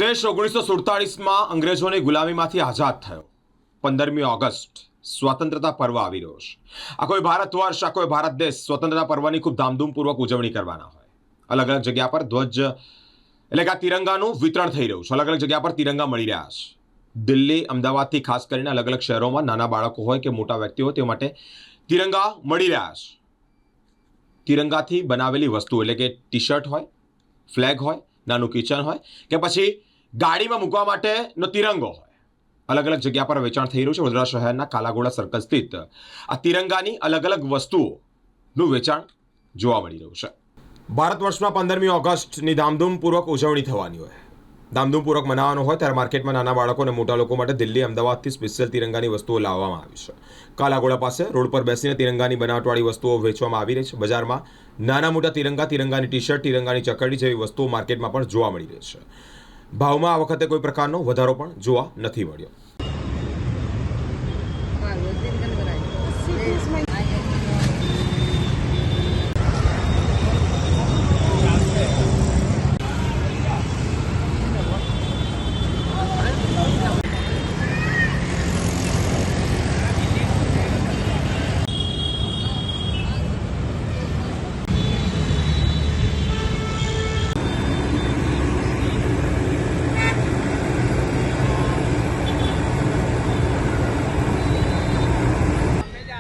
દેશ 1947માં અંગ્રેજોની ગુલામીમાંથી આઝાદ થયો। 15મી ઓગસ્ટ સ્વતંત્રતા પર્વ આવી રહ્યો છે। આ કોઈ ભારત વર્ષ, આ કોઈ ભારત દેશ સ્વતંત્રતા પર્વની ખૂબ ધામધૂમપૂર્વક ઉજવણી કરવાના હોય। અલગ અલગ જગ્યા પર ધ્વજ એટલે કે આ તિરંગાનું વિતરણ થઈ રહ્યું છે। અલગ અલગ જગ્યા પર તિરંગા મળી રહ્યા છે। દિલ્હી, અમદાવાદથી ખાસ કરીને અલગ અલગ શહેરોમાં નાના બાળકો હોય કે મોટા વ્યક્તિઓ તે માટે તિરંગા મળી રહ્યા છે। તિરંગાથી બનાવેલી વસ્તુ એટલે કે ટી શર્ટ હોય, ફ્લેગ હોય, નાનું કિચન હોય કે પછી ગાડીમાં મૂકવા માટેનો તિરંગો હોય, અલગ અલગ જગ્યા પર વેચાણ થઈ રહ્યું છે। વડોદરા શહેરના કાલાઘોડા સર્કલ સ્થિત આ તિરંગાની અલગ અલગ વસ્તુઓનું વેચાણ જોવા મળી રહ્યું છે। ભારત વર્ષમાં 15મી ઓગસ્ટની ધામધૂમપૂર્વક ઉજવણી થવાની હોય, ધામધૂમપૂર્વક મનાવવાનું હોય ત્યારે માર્કેટમાં નાના બાળકો અને મોટા લોકો માટે દિલ્હી, અમદાવાદથી સ્પેશિયલ તિરંગાની વસ્તુઓ લાવવામાં આવી છે। કાલાઘોડા પાસે રોડ પર બેસીને તિરંગાની બનાવટવાળી વસ્તુઓ વેચવામાં આવી રહી છે। બજારમાં નાના મોટા તિરંગા, તિરંગાની ટી શર્ટ, તિરંગાની ચકરડી જેવી વસ્તુઓ માર્કેટમાં પણ જોવા મળી રહી છે। ભાવમાં આ વખતે કોઈ પ્રકારનો વધારો પણ જોવા નથી મળ્યો।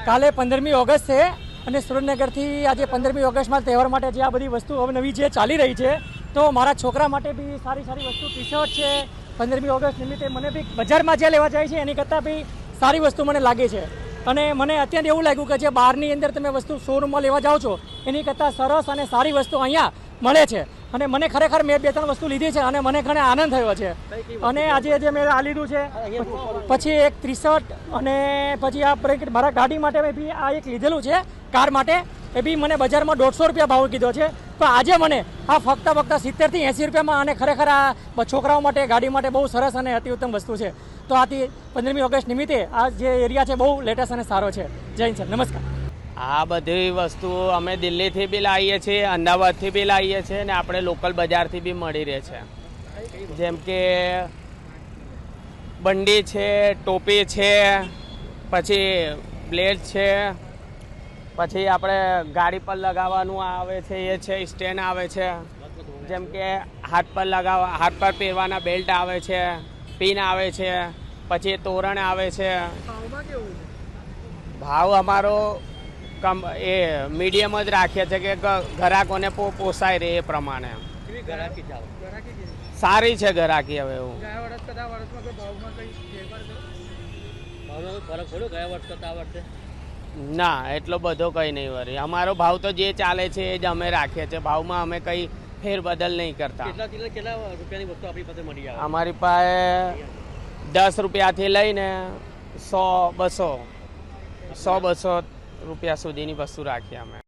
કાલે 15મી ઓગસ્ટ છે અને સુરેન્દ્રનગરથી આજે 15મી ઓગસ્ટમાં તહેવાર માટે જે આ બધી વસ્તુ હવે નવી જે ચાલી રહી છે, તો મારા છોકરા માટે બી સારી સારી વસ્તુ ટી શર્ટ છે। 15મી ઓગસ્ટ નિમિત્તે મને બી બજારમાં જે લેવા જાય છે એની કરતાં બી સારી વસ્તુ મને લાગે છે અને મને અત્યારે એવું લાગ્યું કે જે બહારની અંદર તમે વસ્તુ શોરૂમમાં લેવા જાઓ છો એની કરતાં સરસ અને સારી વસ્તુ અહીંયા મળે છે અને મને ખરેખર મેં 2-3 વસ્તુ લીધી છે અને મને ઘણો આનંદ થયો છે। અને આજે જે મેં આ લીધું છે, પછી એક ટી શર્ટ અને પછી આ મારા ગાડી માટે મેં બી આ એક લીધેલું છે કાર માટે, એ બી મને બજારમાં 150 રૂપિયા ભાવ કીધો છે, તો આજે મને આ ફક્ત 70 થી 80 રૂપિયામાં અને ખરેખર આ છોકરાઓ માટે ગાડી માટે બહુ સરસ અને અતિ ઉત્તમ વસ્તુ છે। તો આથી 15મી ઓગસ્ટ નિમિત્તે આ જે એરિયા છે બહુ લેટેસ્ટ અને સારો છે। જય હિન્દ સર, નમસ્કાર। આ બધી વસ્તુઓ અમે દિલ્હીથી બી લાવીએ છીએ, અમદાવાદથી બી લાવીએ છીએ અને આપણે લોકલ બજારથી બી મળી રહે છે। જેમ કે બંડી છે, ટોપી છે, પછી બ્લેડ છે, પછી આપણે ગાડી પર લગાવવાનું આવે છે એ છે, સ્ટેન્ડ આવે છે, જેમ કે હાથ પર પહેરવાના બેલ્ટ આવે છે, પિન આવે છે, પછી તોરણ આવે છે। ભાવ અમારો એ મીડિયમ જ રાખીએ છીએ કે ગ્રાહકોને પોસાય રહે એ પ્રમાણે। સારી છે ગ્રાહકી। હવે એવું ના, એટલો બધો કંઈ નહીં વળી। અમારો ભાવ તો જે ચાલે છે એ જ અમે રાખીએ છીએ, ભાવમાં અમે કંઈ ફેરબદલ નહીં કરતા। કેટલા રૂપિયાની વસ્તુ આપણી પાસે મળી આવે? અમારી પાસે 10 રૂપિયાથી લઈને 100-200 રૂપિયા સુધીની વસ્તુ રાખીએ અમે।